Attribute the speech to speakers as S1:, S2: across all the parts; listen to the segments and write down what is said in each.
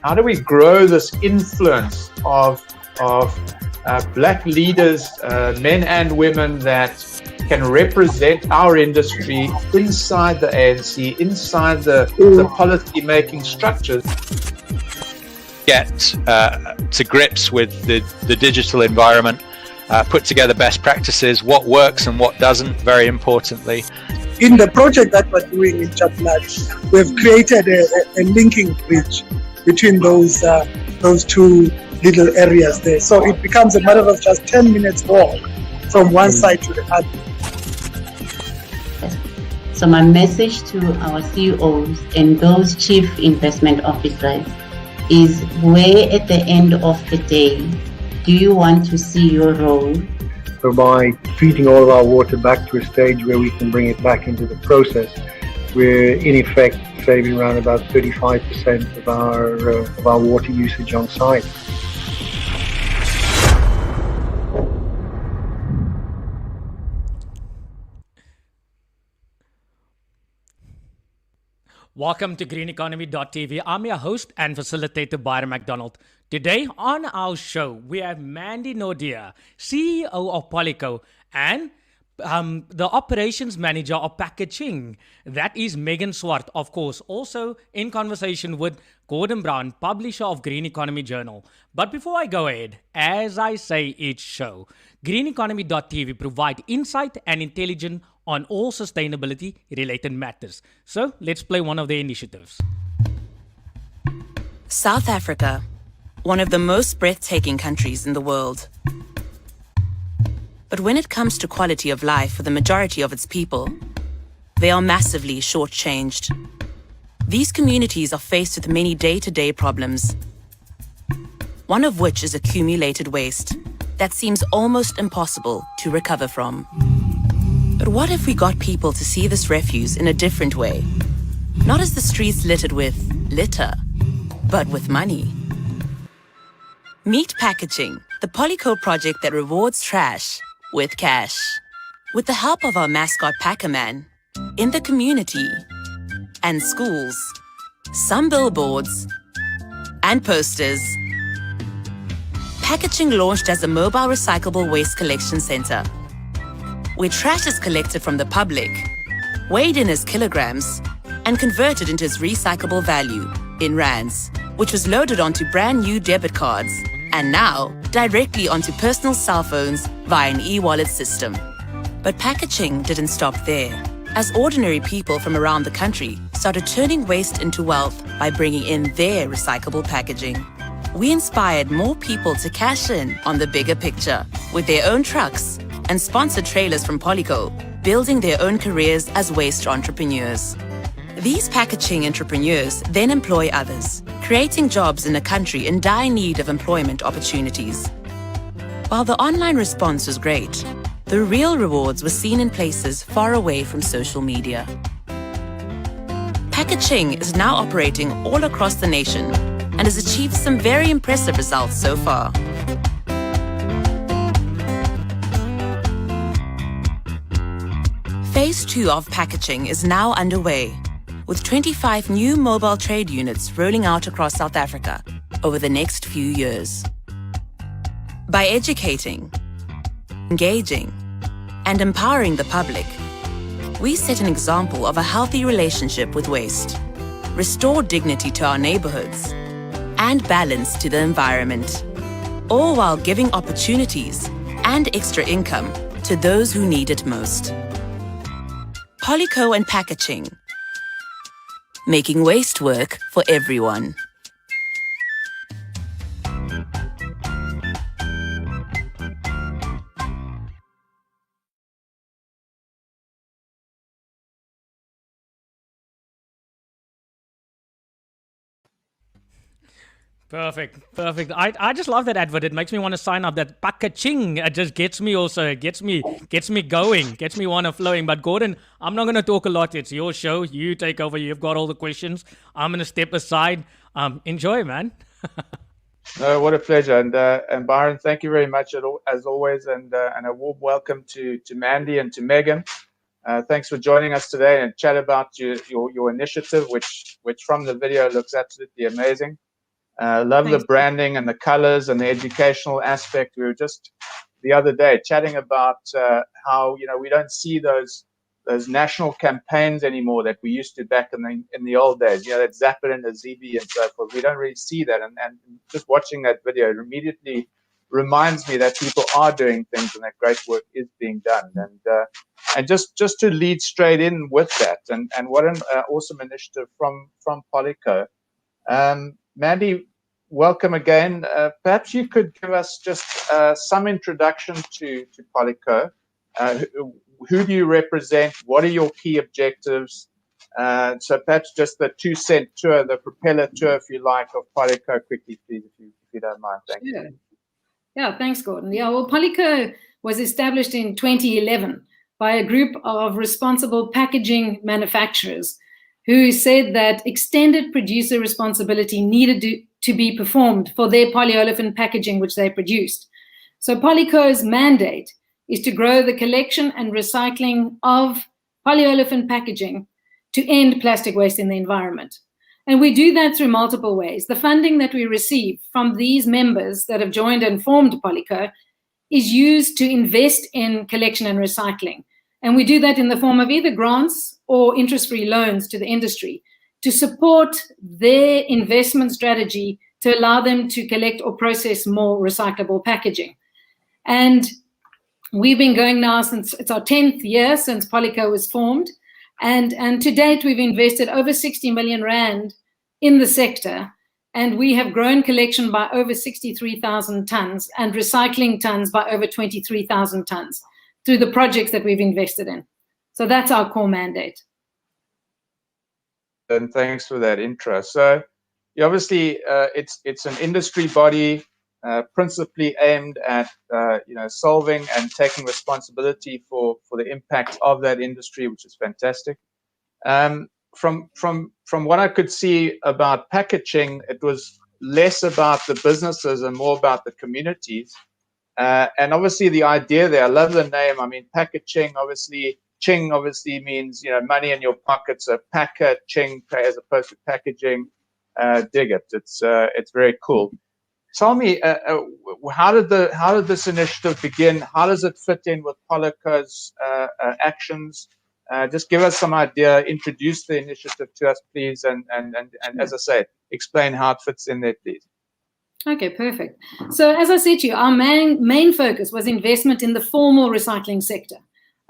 S1: How do we grow this influence of black leaders, men and women, that can represent our industry inside the ANC, inside the policy-making structures?
S2: Get to grips with the digital environment, put together best practices, what works and what doesn't, very importantly.
S3: In the project that we're doing in Chatlat, we've created a linking bridge between those two little areas there. So it becomes a matter of just 10 minutes walk from one side to the other.
S4: So my message to our CEOs and those chief investment officers is, where at the end of the day do you want to see your role?
S5: So by feeding all of our water back to a stage where we can bring it back into the process, we're in effect saving around about 35% of our water usage on site.
S6: Welcome to greeneconomy.tv. I'm your host and facilitator, Byron McDonald. Today on our show, we have Mandy Naude, CEO of Polyco, and the operations manager of Packa-Ching. That is Megan Swart, of course, also in conversation with Gordon Brown, publisher of Green Economy Journal. But before I go ahead, as I say each show, greeneconomy.tv provide insight and intelligence on all sustainability-related matters. So let's play one of their initiatives.
S7: South Africa, one of the most breathtaking countries in the world. But when it comes to quality of life for the majority of its people, they are massively shortchanged. These communities are faced with many day-to-day problems, one of which is accumulated waste that seems almost impossible to recover from. But what if we got people to see this refuse in a different way? Not as the streets littered with litter, but with money. Meet Packa-Ching, the Polyco project that rewards trash with cash. With the help of our mascot Packa-Man, in the community and schools, some billboards and posters, Packa-Ching launched as a mobile recyclable waste collection center, where trash is collected from the public, weighed in as kilograms, and converted into its recyclable value in rands, which was loaded onto brand new debit cards and now directly onto personal cell phones via an e-wallet system. But Packa-Ching didn't stop there, as ordinary people from around the country started turning waste into wealth by bringing in their recyclable packaging. We inspired more people to cash in on the bigger picture with their own trucks and sponsored trailers from Polyco, building their own careers as waste entrepreneurs. These Packa-Ching entrepreneurs then employ others, creating jobs in a country in dire need of employment opportunities. While the online response was great, the real rewards were seen in places far away from social media. Packa-Ching is now operating all across the nation and has achieved some very impressive results so far. Phase 2 of Packa-Ching is now underway, with 25 new mobile trade units rolling out across South Africa over the next few years. By educating, engaging, and empowering the public, we set an example of a healthy relationship with waste, restore dignity to our neighborhoods, and balance to the environment, all while giving opportunities and extra income to those who need it most. Polyco and Packa-Ching, making waste work for everyone.
S6: Perfect. I just love that advert. It makes me want to sign up. That Packa-Ching, it just gets me going, gets me want to flowing. But Gordon, I'm not going to talk a lot. It's your show. You take over. You've got all the questions. I'm going to step aside. Enjoy, man.
S1: No, what a pleasure. And Byron, thank you very much as always. And a warm welcome to Mandy and to Megan. Thanks for joining us today and chat about your initiative, which from the video looks absolutely amazing. Love
S8: Thanks.
S1: the branding and the colors and the educational aspect. We were just the other day chatting about how we don't see those national campaigns anymore that we used to back in the old days. That Zappin and the ZB and so forth. We don't really see that, and just watching that video, it immediately reminds me that people are doing things and that great work is being done. And just to lead straight in with that, and what an awesome initiative from Polyco. Mandy, welcome again. Perhaps you could give us just some introduction to Polyco. Who do you represent? What are your key objectives? So perhaps just the 2-cent tour, the propeller tour, if you like, of Polyco quickly, please, if you don't mind. Thank you.
S8: Yeah, thanks, Gordon. Yeah, well, Polyco was established in 2011 by a group of responsible packaging manufacturers who said that extended producer responsibility needed to be performed for their polyolefin packaging, which they produced. So Polyco's mandate is to grow the collection and recycling of polyolefin packaging to end plastic waste in the environment. And we do that through multiple ways. The funding that we receive from these members that have joined and formed Polyco is used to invest in collection and recycling. And we do that in the form of either grants or interest-free loans to the industry to support their investment strategy to allow them to collect or process more recyclable packaging. And we've been going now since, it's our 10th year since Polyco was formed. And to date, we've invested over 60 million Rand in the sector. And we have grown collection by over 63,000 tons and recycling tons by over 23,000 tons through the projects that we've invested in. So that's our core mandate.
S1: And thanks for that intro. So obviously, it's an industry body principally aimed at solving and taking responsibility for the impact of that industry, which is fantastic. From what I could see about packaging, it was less about the businesses and more about the communities. And obviously the idea there, I love the name. I mean, Packa-Ching, obviously, Ching obviously means money in your pocket. So Packa-Ching as opposed to packaging, dig it. It's very cool. Tell me, how did this initiative begin? How does it fit in with Polyco's actions? Just give us some idea. Introduce the initiative to us, please, and as I say, explain how it fits in there, please.
S8: Okay, perfect. So as I said to you, our main focus was investment in the formal recycling sector,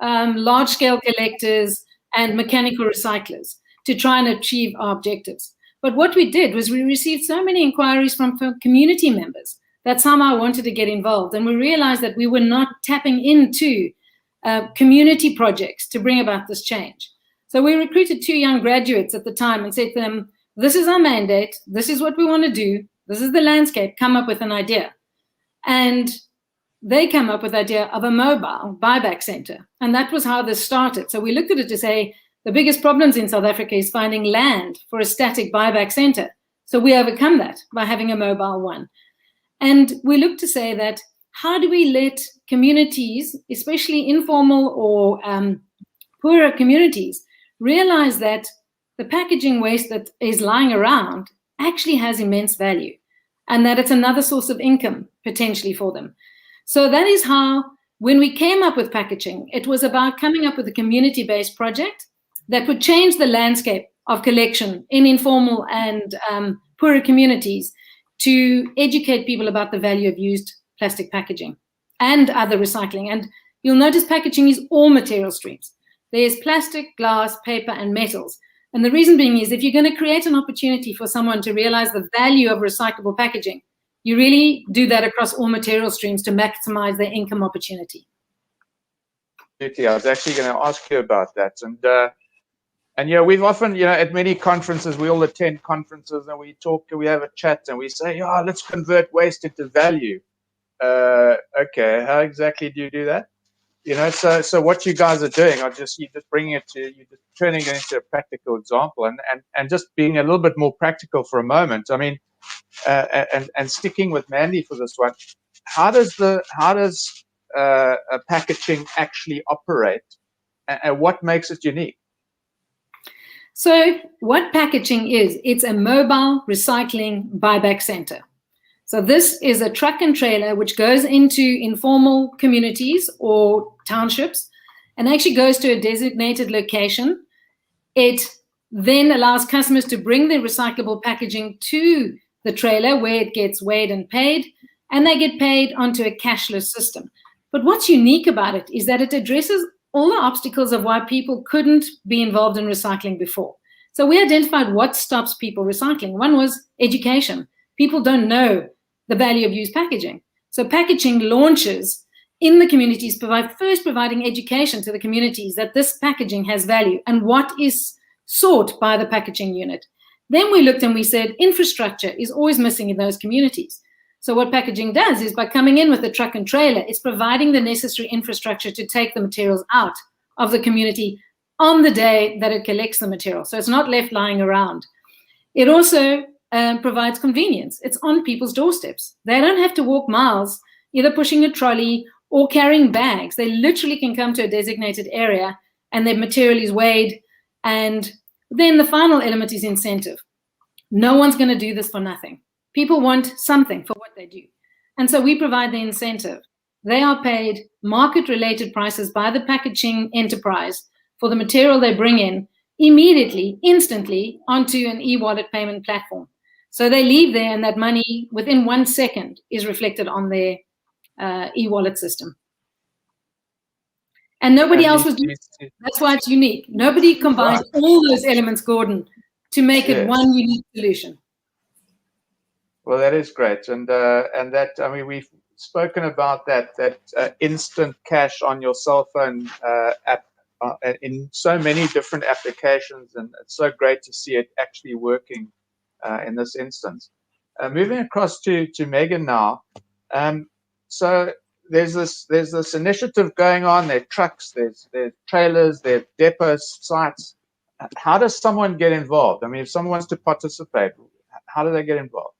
S8: large-scale collectors and mechanical recyclers to try and achieve our objectives. But what we did was we received so many inquiries from community members that somehow wanted to get involved. And we realized that we were not tapping into community projects to bring about this change. So we recruited 2 young graduates at the time and said to them, this is our mandate, this is what we want to do, this is the landscape, come up with an idea. And they came up with the idea of a mobile buyback center. And that was how this started. So we looked at it to say, the biggest problems in South Africa is finding land for a static buyback center. So we overcome that by having a mobile one. And we look to say that, how do we let communities, especially informal or poorer communities, realize that the packaging waste that is lying around actually has immense value and that it's another source of income potentially for them. So that is how, when we came up with Packa-Ching, it was about coming up with a community-based project that would change the landscape of collection in informal and poorer communities to educate people about the value of used plastic packaging and other recycling. And you'll notice packaging is all material streams. There's plastic, glass, paper, and metals. And the reason being is if you're going to create an opportunity for someone to realize the value of recyclable packaging, you really do that across all material streams to maximize their income opportunity.
S1: I was actually going to ask you about that. And we've often, at many conferences, we all attend conferences and we talk, we have a chat and we say, let's convert waste into value. Okay, how exactly do you do that? So what you guys are doing, you're just turning it into a practical example and just being a little bit more practical for a moment. I mean, and sticking with Mandy for this one, how does a Packa-Ching actually operate? and what makes it unique?
S8: So what Packa-Ching is, it's a mobile recycling buyback center. So this is a truck and trailer which goes into informal communities or townships and actually goes to a designated location. It then allows customers to bring their recyclable packaging to the trailer where it gets weighed and paid, and they get paid onto a cashless system. But what's unique about it is that it addresses all the obstacles of why people couldn't be involved in recycling before. So we identified what stops people recycling. One was education. People don't know the value of used packaging. So Packa-Ching launches in the communities, providing education to the communities that this packaging has value and what is sought by the Packa-Ching unit. Then we looked and we said infrastructure is always missing in those communities. So what Packa-Ching does is by coming in with the truck and trailer, it's providing the necessary infrastructure to take the materials out of the community on the day that it collects the material. So it's not left lying around. It also provides convenience. It's on people's doorsteps. They don't have to walk miles, either pushing a trolley or carrying bags. They literally can come to a designated area and their material is weighed. And then the final element is incentive. No one's going to do this for nothing. People want something for what they do. And so we provide the incentive. They are paid market-related prices by the Packa-Ching enterprise for the material they bring in immediately, instantly, onto an e-wallet payment platform. So they leave there and that money within 1 second is reflected on their e-wallet system. And nobody else was doing it. That's why it's unique. Nobody combines all those elements, Gordon, to make it one unique solution.
S1: Well, that is great, and that, I mean, we've spoken about that instant cash on your cell phone app in so many different applications, and it's so great to see it actually working in this instance. Moving across to Megan now. So there's this initiative going on. There are trucks, there's trailers, there are depots, sites. How does someone get involved? I mean, if someone wants to participate, how do they get involved?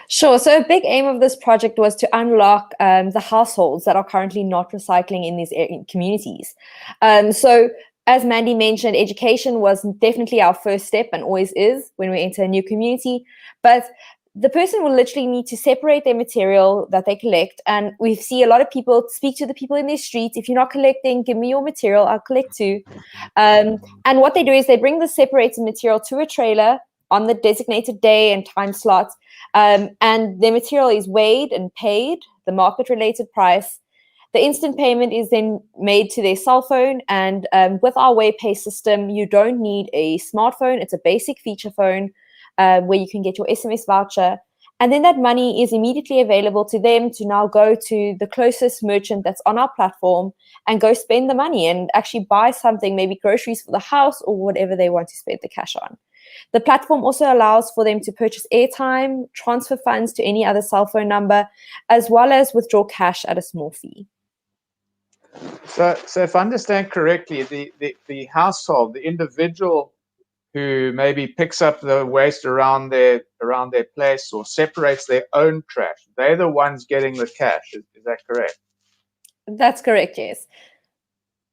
S9: Sure. So a big aim of this project was to unlock the households that are currently not recycling in these communities. So as Mandy mentioned, education was definitely our first step and always is when we enter a new community. But the person will literally need to separate their material that they collect. And we see a lot of people speak to the people in their streets. If you're not collecting, give me your material, I'll collect too. And what they do is they bring the separated material to a trailer on the designated day and time slots. And their material is weighed and paid, the market-related price. The instant payment is then made to their cell phone. And with our WayPay system, you don't need a smartphone. It's a basic feature phone where you can get your SMS voucher. And then that money is immediately available to them to now go to the closest merchant that's on our platform and go spend the money and actually buy something, maybe groceries for the house or whatever they want to spend the cash on. The platform also allows for them to purchase airtime, transfer funds to any other cell phone number, as well as withdraw cash at a small fee.
S1: So if I understand correctly, the household, the individual who maybe picks up the waste around their place or separates their own trash, they're the ones getting the cash. Is that correct?
S9: That's correct, yes.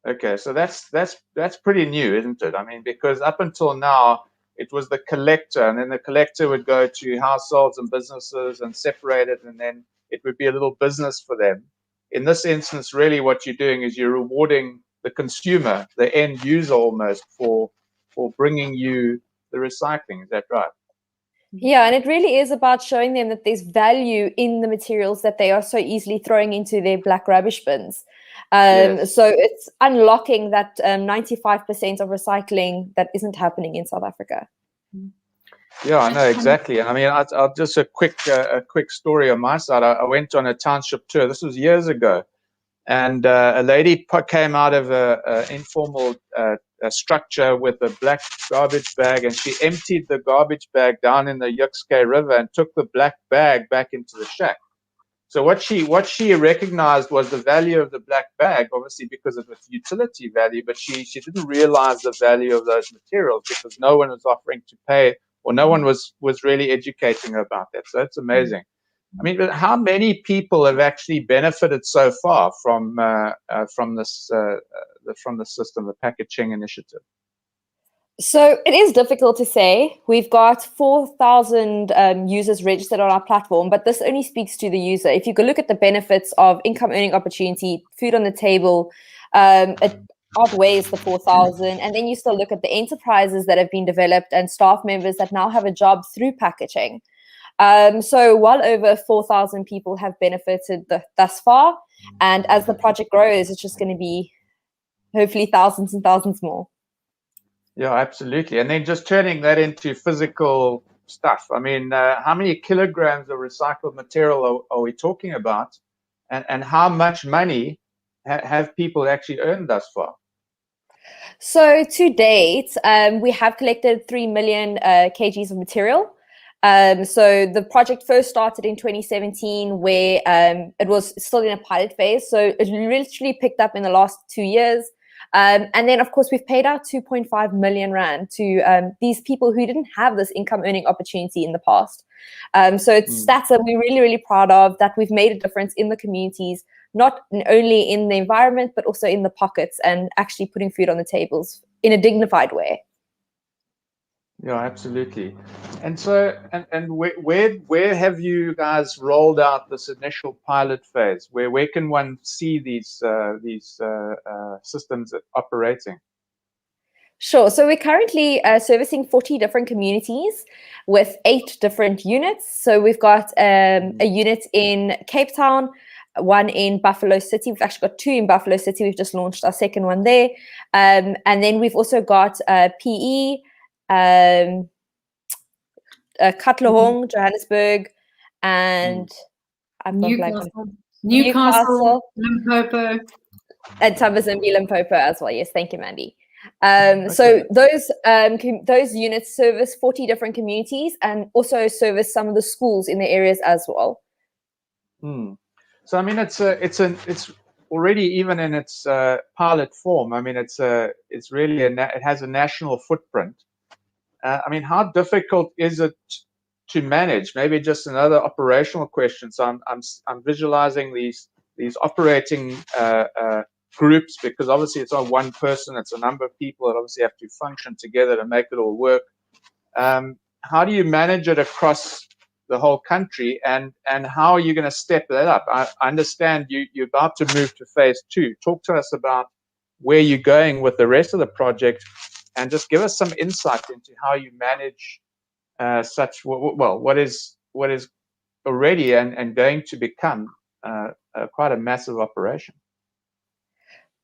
S1: Okay, so that's pretty new, isn't it? I mean, because up until now, it was the collector, and then the collector would go to households and businesses and separate it, and then it would be a little business for them. In this instance, really what you're doing is you're rewarding the consumer, the end user almost, for bringing you the recycling. Is that right?
S9: Yeah, and it really is about showing them that there's value in the materials that they are so easily throwing into their black rubbish bins. So it's unlocking that 95% of recycling that isn't happening in South Africa.
S1: Yeah, I know exactly. And I mean, I'll just a quick story on my side. I went on a township tour. This was years ago, and a lady came out of a informal structure with a black garbage bag, and she emptied the garbage bag down in the Yukskay River and took the black bag back into the shack. So what she recognized was the value of the black bag, obviously because of its utility value, but she didn't realize the value of those materials because no one was offering to pay, or no one was really educating her about that. So it's amazing. I mean, but how many people have actually benefited so far from this from the system, the Packa-Ching initiative?
S9: So it is difficult to say. We've got 4,000 users registered on our platform, but this only speaks to the user. If you could look at the benefits of income earning opportunity, food on the table, it outweighs the 4,000. And then you still look at the enterprises that have been developed and staff members that now have a job through Packa-Ching. So well over 4,000 people have benefited thus far. And as the project grows, it's just going to be hopefully thousands and thousands more.
S1: Yeah, absolutely. And then just turning that into physical stuff. I mean, how many kilograms of recycled material are we talking about? And how much money have people actually earned thus far?
S9: So to date, we have collected 3 million kgs of material. So the project first started in 2017, where it was still in a pilot phase. So it literally picked up in the last 2 years. And then, of course, we've paid out 2.5 million rand to these people who didn't have this income earning opportunity in the past. So it's stats that we're really, really proud of, that we've made a difference in the communities, not only in the environment, but also in the pockets, and actually putting food on the tables in a dignified way.
S1: Yeah, absolutely. And so, and where have you guys rolled out this initial pilot phase? Where can one see these systems operating?
S9: Sure. So we're currently servicing 40 different communities with 8 different units. So we've got a unit in Cape Town, one in Buffalo City. We've actually got 2 in Buffalo City. We've just launched our second one there. And then we've also got PE, Katlehong, Johannesburg, and
S8: Newcastle, Limpopo,
S9: and Thambizimbi, Limpopo as well. Yes, thank you, Mandy. So those units service 40 different communities and also service some of the schools in the areas as well.
S1: So I mean, it's already, even in its pilot form, I mean, it's really it has a national footprint. I mean, how difficult is it to manage? Maybe just another operational question. So I'm visualizing these operating groups, because obviously it's not one person; it's a number of people that obviously have to function together to make it all work. How do you manage it across the whole country, and how are you going to step that up? I understand you're about to move to phase 2. Talk to us about where you're going with the rest of the project, and just give us some insight into how you manage what is already and going to become quite a massive operation.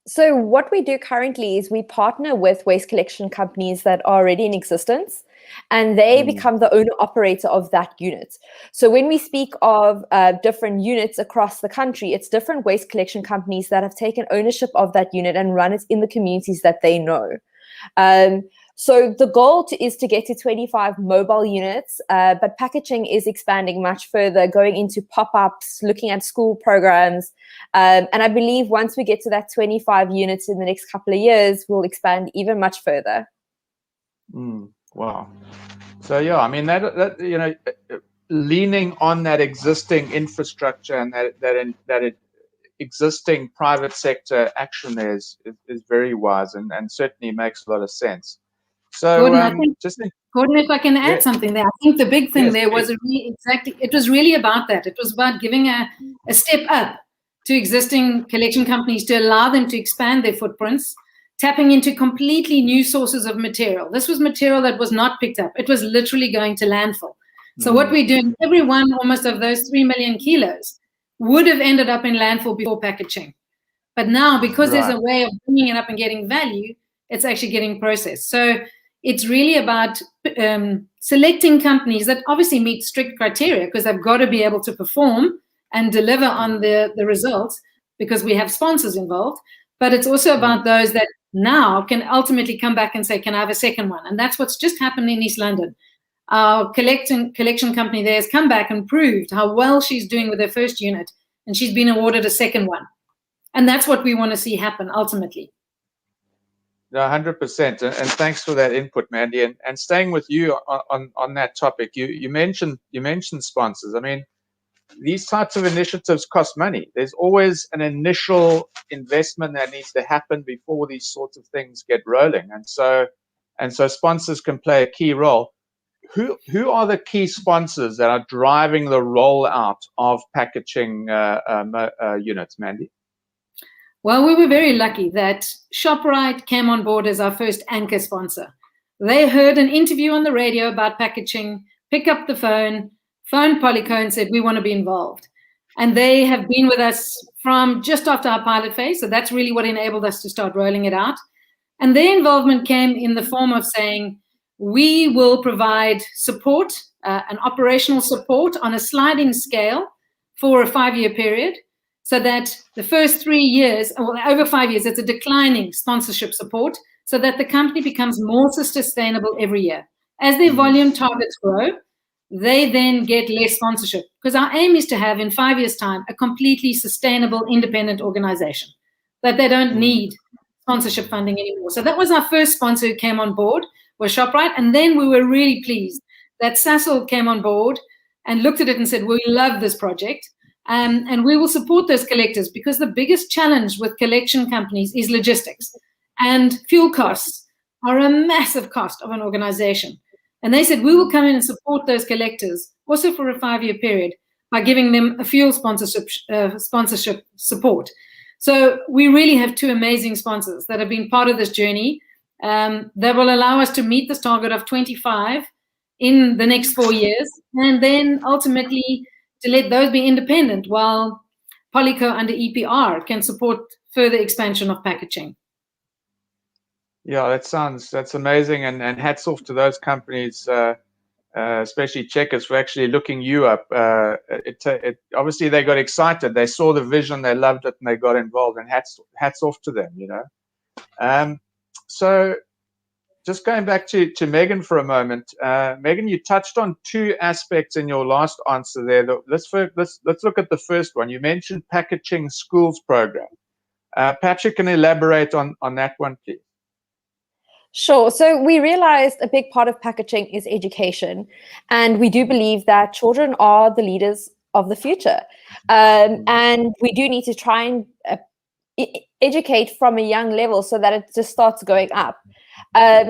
S9: So what we do currently is we partner with waste collection companies that are already in existence, and they become the owner operator of that unit. So when we speak of different units across the country, it's different waste collection companies that have taken ownership of that unit and run it in the communities that they know. So the goal is to get to 25 mobile units, but Packa-Ching is expanding much further, going into pop-ups, looking at school programs. And I believe once we get to that 25 units in the next couple of years, we'll expand even much further.
S1: Wow. So yeah, I mean, that leaning on that existing infrastructure and that existing private sector action there is very wise and certainly makes a lot of sense. So
S8: Gordon, if I can add something there, I think the big thing there was it was really about that. It was about giving a step up to existing collection companies to allow them to expand their footprints, tapping into completely new sources of material. This was material that was not picked up. It was literally going to landfill. So what we're doing, every one almost of those 3 million kilos would have ended up in landfill before Packa-Ching. But now, because there's a way of bringing it up and getting value, it's actually getting processed. So it's really about selecting companies that obviously meet strict criteria, because they've got to be able to perform and deliver on the results, because we have sponsors involved. But it's also about those that now can ultimately come back and say, can I have a second one? And that's what's just happened in East London. Our collection company there has come back and proved how well she's doing with her first unit, and she's been awarded a second one. And that's what we want to see happen ultimately.
S1: No, 100%, and thanks for that input, Mandy. And staying with you on that topic, you mentioned sponsors. I mean, these types of initiatives cost money. There's always an initial investment that needs to happen before these sorts of things get rolling, and so sponsors can play a key role. Who are the key sponsors that are driving the rollout of Packa-Ching units, Mandy?
S8: Well, we were very lucky that ShopRite came on board as our first anchor sponsor. They heard an interview on the radio about Packa-Ching, picked up the phone, phoned Polyco and said, we want to be involved. And they have been with us from just after our pilot phase. So that's really what enabled us to start rolling it out. And their involvement came in the form of saying, we will provide support, an operational support on a sliding scale for a 5-year period, so that the first 3 years, well, over 5 years, it's a declining sponsorship support, so that the company becomes more sustainable every year. As their volume targets grow, they then get less sponsorship, because our aim is to have, in 5 years' time, a completely sustainable, independent organization, that they don't need sponsorship funding anymore. So that was our first sponsor who came on board, was ShopRite. And then we were really pleased that Sasol came on board and looked at it and said, we love this project, and we will support those collectors, because the biggest challenge with collection companies is logistics. And fuel costs are a massive cost of an organization. And they said, we will come in and support those collectors, also for a 5-year period, by giving them a fuel sponsorship support. So we really have 2 amazing sponsors that have been part of this journey, that will allow us to meet this target of 25 in the next 4 years, and then ultimately to let those be independent, while Polyco under EPR can support further expansion of Packa-Ching.
S1: Yeah, that's amazing, and hats off to those companies, especially Checkers, for actually looking you up. Obviously they got excited, they saw the vision, they loved it, and they got involved. And hats off to them, you know. So just going back to Megan for a moment, Megan, you touched on 2 aspects in your last answer there. Let's look at the first one. You mentioned Packa-Ching Schools program. Patrick can elaborate on that one, please.
S9: Sure. So we realized a big part of Packa-Ching is education, and we do believe that children are the leaders of the future, and we do need to try and educate from a young level so that it just starts going up.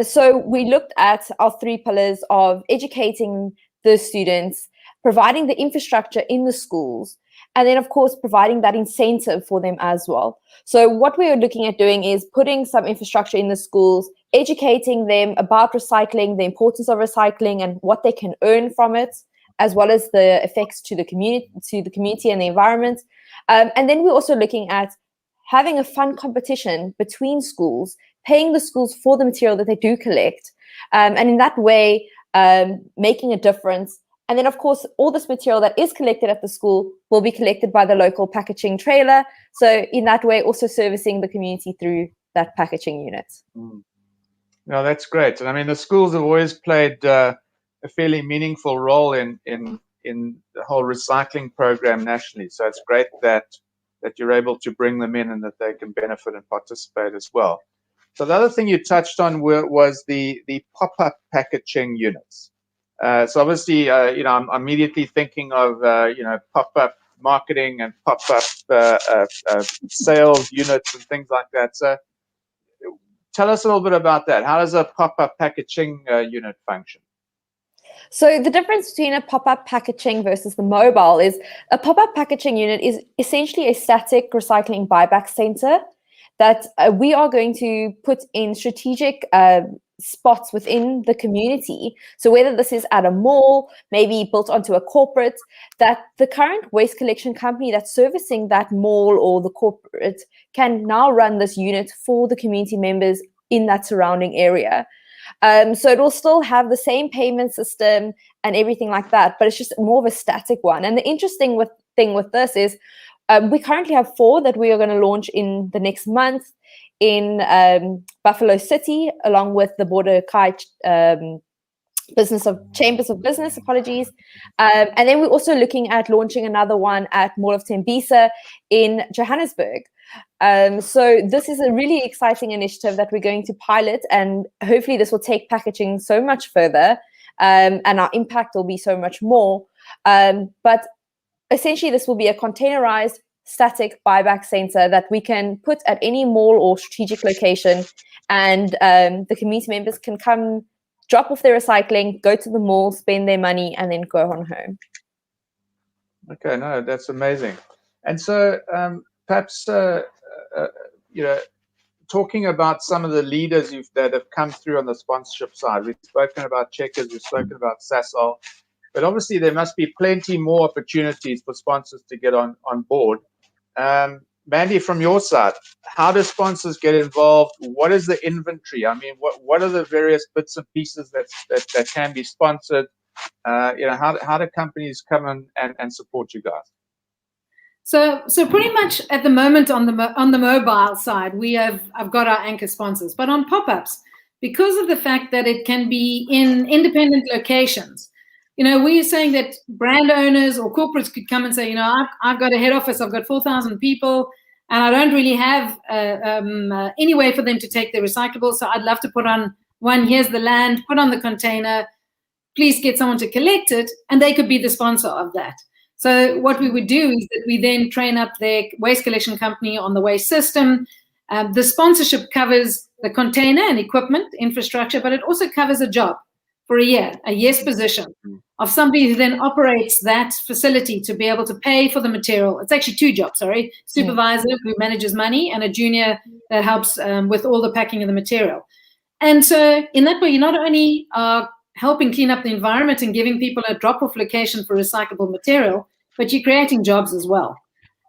S9: So we looked at our 3 pillars of educating the students, providing the infrastructure in the schools, and then, of course, providing that incentive for them as well. So what we are looking at doing is putting some infrastructure in the schools, educating them about recycling, the importance of recycling and what they can earn from it, as well as the effects to the community and the environment. And then we're also looking at having a fun competition between schools, paying the schools for the material that they do collect, and in that way, making a difference. And then, of course, all this material that is collected at the school will be collected by the local Packa-Ching trailer. So in that way, also servicing the community through that Packa-Ching unit.
S1: No, that's great. And I mean, the schools have always played a fairly meaningful role in the whole recycling program nationally. So it's great that you're able to bring them in and that they can benefit and participate as well. So the other thing you touched on was the pop-up Packa-Ching units. So obviously, I'm immediately thinking of, pop-up marketing and pop-up sales units and things like that. So tell us a little bit about that. How does a pop-up Packa-Ching unit function?
S9: So the difference between a pop-up Packa-Ching versus the mobile is a pop-up Packa-Ching unit is essentially a static recycling buyback center that we are going to put in strategic spots within the community. So whether this is at a mall, maybe built onto a corporate, that the current waste collection company that's servicing that mall or the corporate can now run this unit for the community members in that surrounding area. So it will still have the same payment system and everything like that, but it's just more of a static one. And the interesting thing with this is we currently have 4 that we are going to launch in the next month in Buffalo City, along with the Border Kai Chambers of Business, apologies. And then we're also looking at launching another one at Mall of Tembisa in Johannesburg. So this is a really exciting initiative that we're going to pilot, and hopefully this will take Packa-Ching so much further, and our impact will be so much more. But essentially this will be a containerized static buyback center that we can put at any mall or strategic location, and the community members can come, drop off their recycling, go to the mall, spend their money, and then go on home.
S1: Okay, no, that's amazing. And so perhaps, you know, talking about some of the leaders that have come through on the sponsorship side, we've spoken about Checkers, we've spoken about Sasol, but obviously there must be plenty more opportunities for sponsors to get on board. Mandy, from your side, how do sponsors get involved? What is the inventory? I mean, what are the various bits and pieces that can be sponsored? You know, how do companies come and support you guys?
S8: So pretty much at the moment on the mobile side, I've got our anchor sponsors, but on pop-ups, because of the fact that it can be in independent locations, you know, we're saying that brand owners or corporates could come and say, you know, I've got a head office, I've got 4,000 people, and I don't really have any way for them to take their recyclables. So I'd love to put on one, here's the land, put on the container, please get someone to collect it, and they could be the sponsor of that. So what we would do is that we then train up their waste collection company on the waste system. The sponsorship covers the container and equipment, infrastructure, but it also covers a job for a year's position of somebody who then operates that facility to be able to pay for the material. It's actually 2 jobs, sorry. Supervisor who manages money and a junior that helps with all the packing of the material. And so in that way, you not only are helping clean up the environment and giving people a drop-off location for recyclable material, but you're creating jobs as well.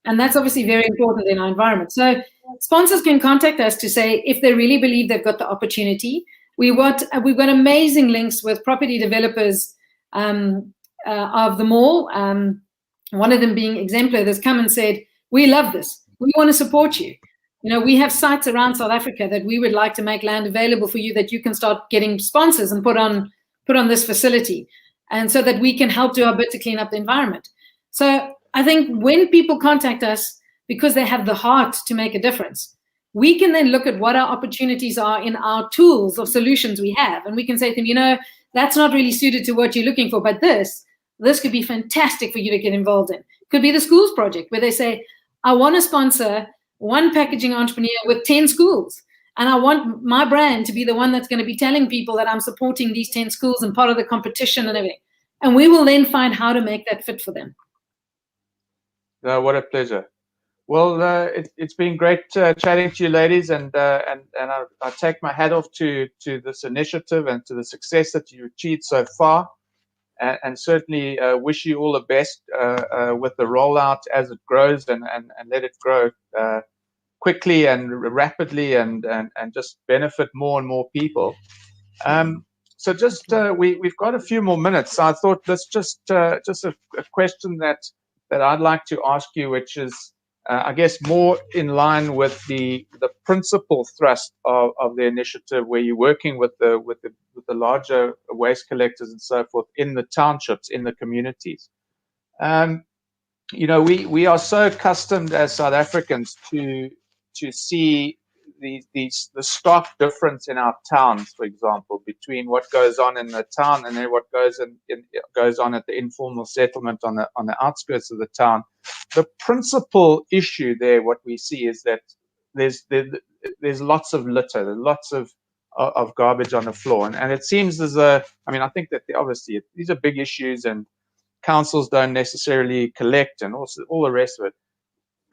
S8: And that's obviously very important in our environment. So sponsors can contact us to say if they really believe they've got the opportunity. We've got amazing links with property developers of the mall. One of them being Exemplar, that's come and said, we love this. We want to support you. You know, we have sites around South Africa that we would like to make land available for you that you can start getting sponsors and put on this facility. And so that we can help do our bit to clean up the environment. So I think when people contact us because they have the heart to make a difference, we can then look at what our opportunities are in our tools of solutions we have. And we can say to them, you know, that's not really suited to what you're looking for, but this could be fantastic for you to get involved in. It could be the schools project where they say, I want to sponsor one packaging entrepreneur with 10 schools. And I want my brand to be the one that's going to be telling people that I'm supporting these 10 schools and part of the competition and everything. And we will then find how to make that fit for them.
S1: What a pleasure. Well, it's been great chatting to you, ladies, and I take my hat off to this initiative and to the success that you've achieved so far, and certainly wish you all the best with the rollout as it grows, and let it grow quickly and rapidly, and just benefit more and more people. So just we've got a few more minutes. So I thought let's just a question that I'd like to ask you, which is I guess more in line with the principal thrust of the initiative, where you're working with the larger waste collectors and so forth in the townships, in the communities. You know, we are so accustomed as South Africans to see the stark difference in our towns, for example, between what goes on in the town and then what goes on at the informal settlement on the outskirts of the town. The principal issue there, what we see, is that there's lots of litter, there's lots of garbage on the floor, and it seems as I mean, I think that obviously these are big issues, and councils don't necessarily collect, and also all the rest of it.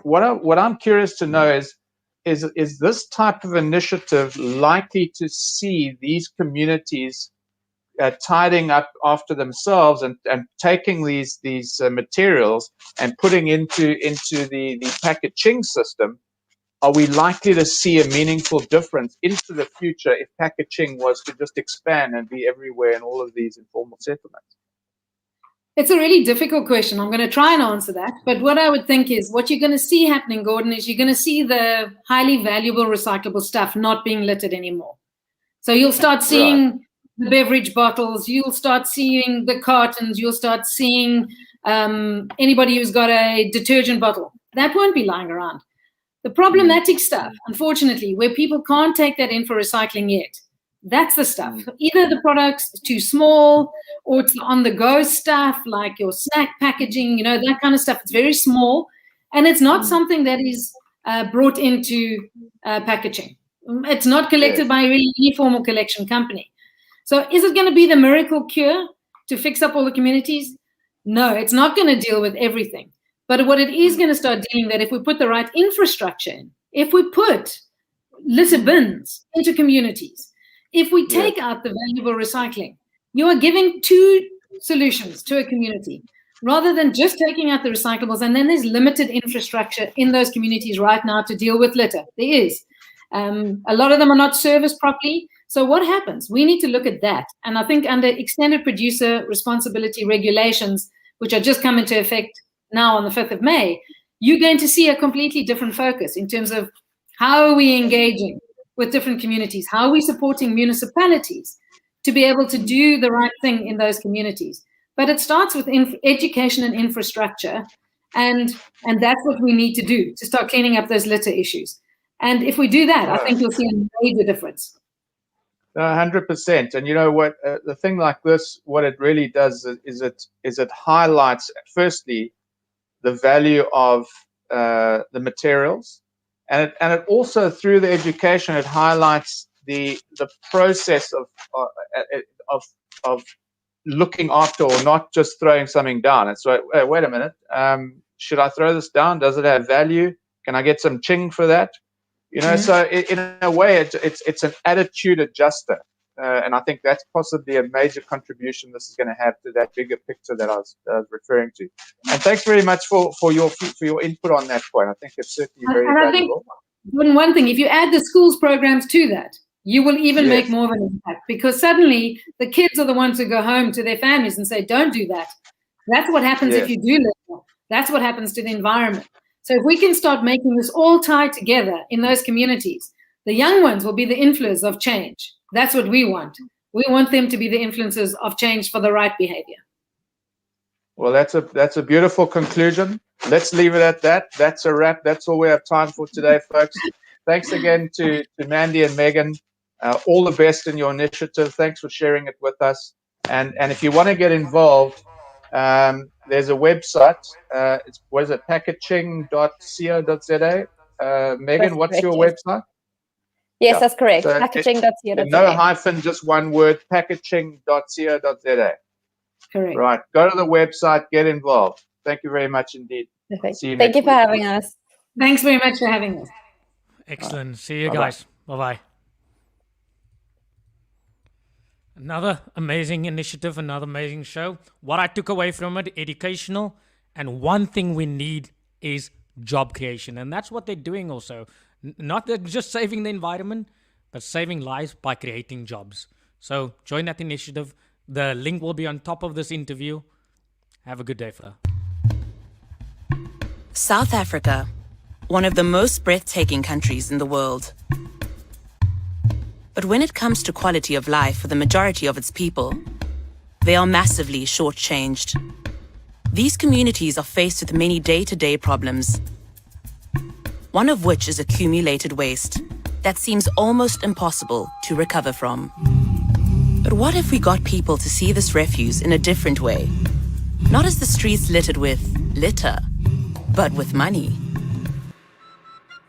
S1: What I'm curious to know is this type of initiative likely to see these communities tidying up after themselves and taking these materials and putting into the Packa-Ching system? Are we likely to see a meaningful difference into the future if Packa-Ching was to just expand and be everywhere in all of these informal settlements?
S8: It's a really difficult question. I'm going to try and answer that. But what I would think is what you're going to see happening, Gordon, is you're going to see the highly valuable recyclable stuff not being littered anymore. So you'll start seeing the beverage bottles, you'll start seeing the cartons, you'll start seeing anybody who's got a detergent bottle. That won't be lying around. The problematic stuff, unfortunately, where people can't take that in for recycling yet, That's the stuff. Either the product's too small, or it's on-the-go stuff like your snack packaging, that kind of stuff. It's very small, and it's not something that is brought into packaging. It's not collected by really any formal collection company. So is it going to be the miracle cure to fix up all the communities? No, it's not going to deal with everything. But what it is going to start doing, that if we put the right infrastructure in, if we put litter bins into communities, if we take out the valuable recycling, you are giving two solutions to a community rather than just taking out the recyclables. And then there's limited infrastructure in those communities right now to deal with litter. There is. A lot of them are not serviced properly. So what happens? We need to look at that. And I think under extended producer responsibility regulations, which are just come into effect now on the 5th of May, you're going to see a completely different focus in terms of how are we engaging with different communities? How are we supporting municipalities to be able to do the right thing in those communities? But it starts with education and infrastructure, and that's what we need to do to start cleaning up those litter issues. And if we do that, I think you'll see a major difference.
S1: 100%. And you know what? The thing like this, what it really does is it highlights, firstly, the value of the materials. And it also, through the education, it highlights the process of looking after, or not just throwing something down. It's like, hey, wait a minute, should I throw this down? Does it have value? Can I get some ching for that? So in a way, it's an attitude adjuster. And I think that's possibly a major contribution this is going to have to that bigger picture that I was referring to. And thanks very much for your input on that point. I think it's certainly very valuable.
S8: I think one thing, if you add the schools programs to that, you will even make more of an impact, because suddenly the kids are the ones who go home to their families and say, don't do that. That's what happens if you do litter. That's what happens to the environment. So if we can start making this all tie together in those communities, the young ones will be the influencers of change. That's what we want. We want them to be the influencers of change for the right behavior.
S1: Well, that's a beautiful conclusion. Let's leave it at that. That's a wrap. That's all we have time for today, folks. Thanks again to Mandy and Megan. All the best in your initiative. Thanks for sharing it with us. And if you want to get involved, there's a website. It's Packa-Ching.co.za. Megan, what's your website?
S9: Yes, that's correct. So Packa-Ching.co.za.
S1: No hyphen, just one word. Packa-Ching.co.za.
S8: Correct.
S1: Right. Go to the website. Get involved. Thank you very much indeed.
S9: See you Thank you for having us.
S8: Thanks very much for having us.
S6: Excellent. See you guys. Bye-bye. Another amazing initiative, another amazing show. What I took away from it, educational, and one thing we need is job creation. And that's what they're doing also. Not that just saving the environment, but saving lives by creating jobs. So join that initiative. The link will be on top of this interview. Have a good day, fella.
S7: South Africa, one of the most breathtaking countries in the world. But when it comes to quality of life for the majority of its people, they are massively shortchanged. These communities are faced with many day-to-day problems, one of which is accumulated waste that seems almost impossible to recover from. But what if we got people to see this refuse in a different way? Not as the streets littered with litter, but with money.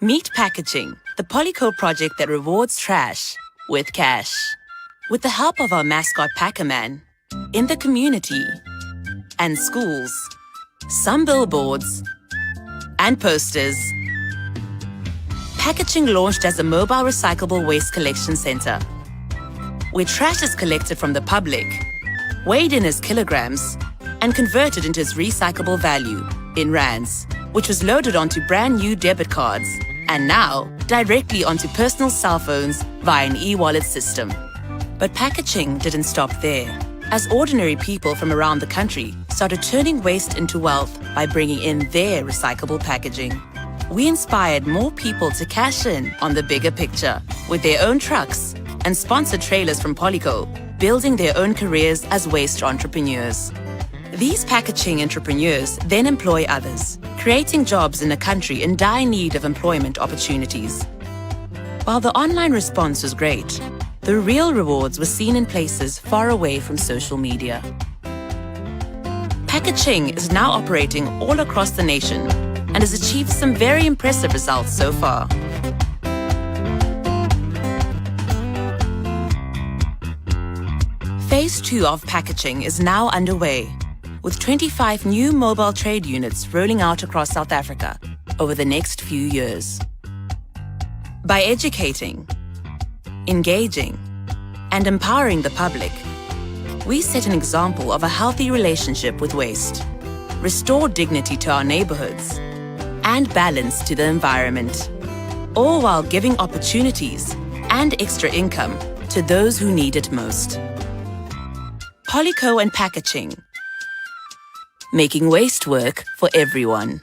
S7: Meet Packa-Ching, the Polyco project that rewards trash with cash. With the help of our mascot Packa-Man, in the community and schools, some billboards and posters, Packa-Ching launched as a mobile recyclable waste collection center, where trash is collected from the public, weighed in as kilograms, and converted into its recyclable value in rands, which was loaded onto brand new debit cards and now directly onto personal cell phones via an e-wallet system. But Packa-Ching didn't stop there, as ordinary people from around the country started turning waste into wealth by bringing in their recyclable packaging. We inspired more people to cash in on the bigger picture with their own trucks and sponsored trailers from Polyco, building their own careers as waste entrepreneurs. These Packa-Ching entrepreneurs then employ others, creating jobs in a country in dire need of employment opportunities. While the online response was great, the real rewards were seen in places far away from social media. Packa-Ching is now operating all across the nation and has achieved some very impressive results so far. Phase 2 of Packa-Ching is now underway, with 25 new mobile trade units rolling out across South Africa over the next few years. By educating, engaging, and empowering the public, we set an example of a healthy relationship with waste, restore dignity to our neighborhoods, and balance to the environment, all while giving opportunities and extra income to those who need it most. Polyco and Packa-Ching, making waste work for everyone.